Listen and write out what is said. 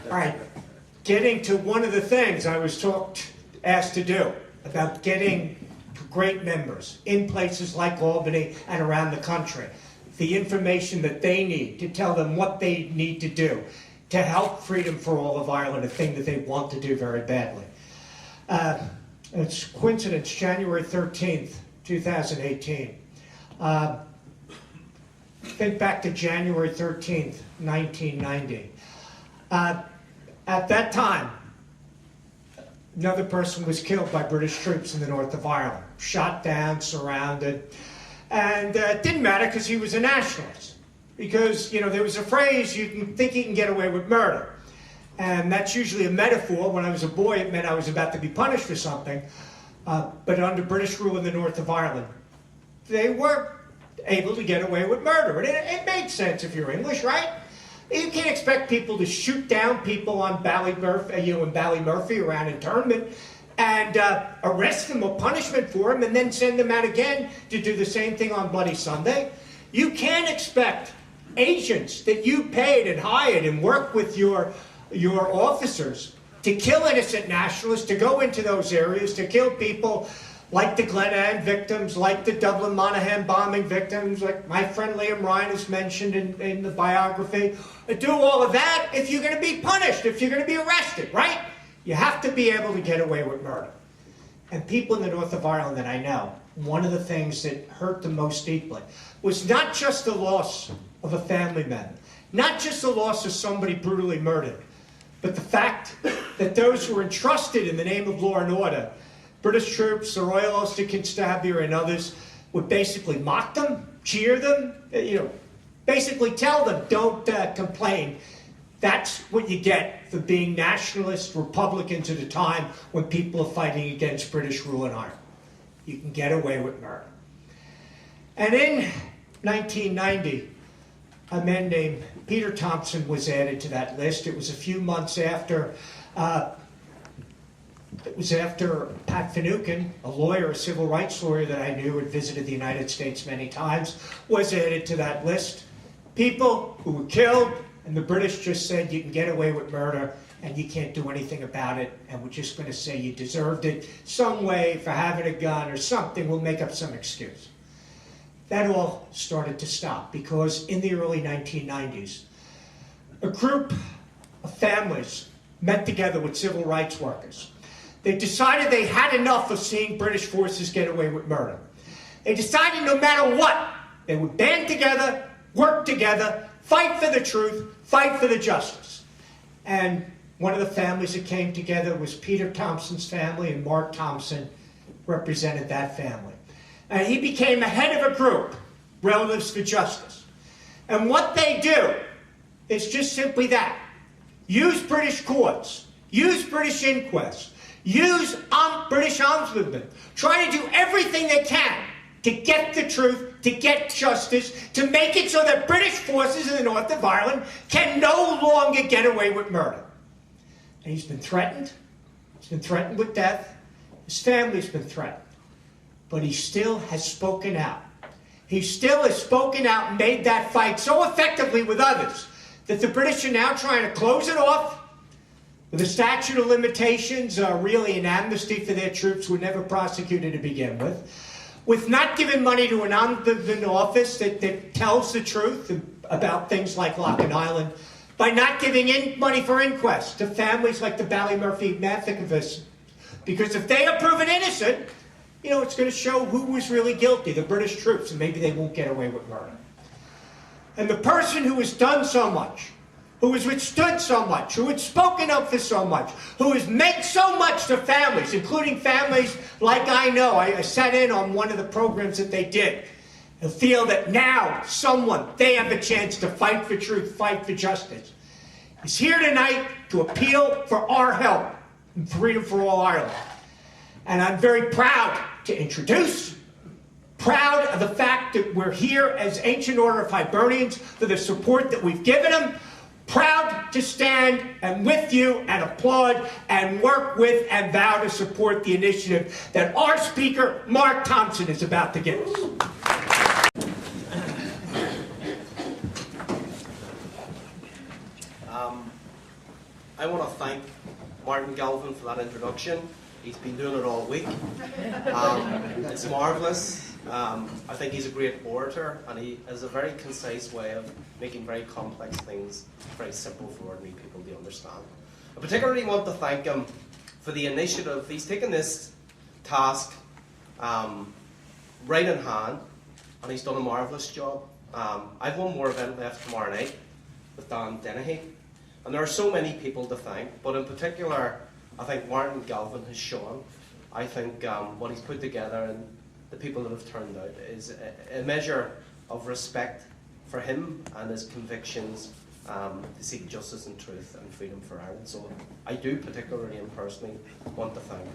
All right, getting to one of the things I was asked to do about getting great members in places like Albany and around the country, the information that they need to tell them what they need to do to help Freedom for All of Ireland, a thing that they want to do very badly. It's coincidence, January 13th, 2018. Think back to January 13th, 1990. At that time, another person was killed by British troops in the north of Ireland, shot down, surrounded, and it didn't matter because he was a nationalist. Because, you know, there was a phrase, you can think you can get away with murder. And that's usually a metaphor. When I was a boy, it meant I was about to be punished for something. But under British rule in the north of Ireland, they were able to get away with murder. And it made sense if you're English, right? You can't expect people to shoot down people on Ballymurphy around internment and arrest them or punishment for them and then send them out again to do the same thing on Bloody Sunday. You can't expect agents that you paid and hired and worked with your officers to kill innocent nationalists, to go into those areas, to kill people like the Glen Ann victims, like the Dublin Monaghan bombing victims, like my friend Liam Ryan has mentioned in the biography. Do all of that if you're going to be punished, if you're going to be arrested, right? You have to be able to get away with murder. And people in the north of Ireland that I know, one of the things that hurt them most deeply was not just the loss of a family member, not just the loss of somebody brutally murdered, but the fact that those who were entrusted in the name of law and order, British troops, the Royal Ulster Constabulary and others, would basically mock them, cheer them, basically tell them, don't complain. That's what you get for being nationalist Republicans at a time when people are fighting against British rule in Ireland. You can get away with murder. And in 1990, a man named Peter Thompson was added to that list. It was a few months after Pat Finucane, a lawyer, a civil rights lawyer that I knew had visited the United States many times, was added to that list. People who were killed, and the British just said you can get away with murder and you can't do anything about it, and we're just going to say you deserved it some way for having a gun or something. We'll make up some excuse. That all started to stop because in the early 1990s, a group of families met together with civil rights workers. They decided they had enough of seeing British forces get away with murder. They decided no matter what, they would band together, work together, fight for the truth, fight for the justice. And one of the families that came together was Peter Thompson's family, and Mark Thompson represented that family. And he became the head of a group, Relatives for Justice. And what they do is just simply that. Use British courts, use British inquests, use British ombudsmen, try to do everything they can to get the truth, to get justice, to make it so that British forces in the north of Ireland can no longer get away with murder. And he's been threatened. He's been threatened with death. His family's been threatened. But he still has spoken out. He still has spoken out and made that fight so effectively with others that the British are now trying to close it off with a statute of limitations, really an amnesty for their troops who were never prosecuted to begin with not giving money to an ombudsman office that tells the truth about things like Loughlin Island, by not giving money for inquests to families like the Ballymurphy massacre. Because if they are proven innocent, it's going to show who was really guilty, the British troops, and maybe they won't get away with murder. And the person who has done so much, who has withstood so much, who has spoken up for so much, who has meant so much to families, including families like I know. I sat in on one of the programs that they did. And feel that now they have a chance to fight for truth, fight for justice. Is here tonight to appeal for our help in Freedom for All Ireland. And I'm very proud to introduce, proud of the fact that we're here as Ancient Order of Hibernians for the support that we've given them, proud to stand and with you and applaud and work with and vow to support the initiative that our speaker, Mark Thompson, is about to give us. I want to thank Martin Galvin for that introduction. He's been doing it all week. It's marvellous. I think he's a great orator, and he has a very concise way of making very complex things very simple for ordinary people to understand. I particularly want to thank him for the initiative. He's taken this task right in hand, and he's done a marvellous job. I've one more event left tomorrow night with Dan Dennehy, and there are so many people to thank, but in particular, I think Martin Galvin has shown. I think what he's put together and the people that have turned out is a measure of respect for him and his convictions to seek justice and truth and freedom for Ireland. So I do particularly and personally want to thank him.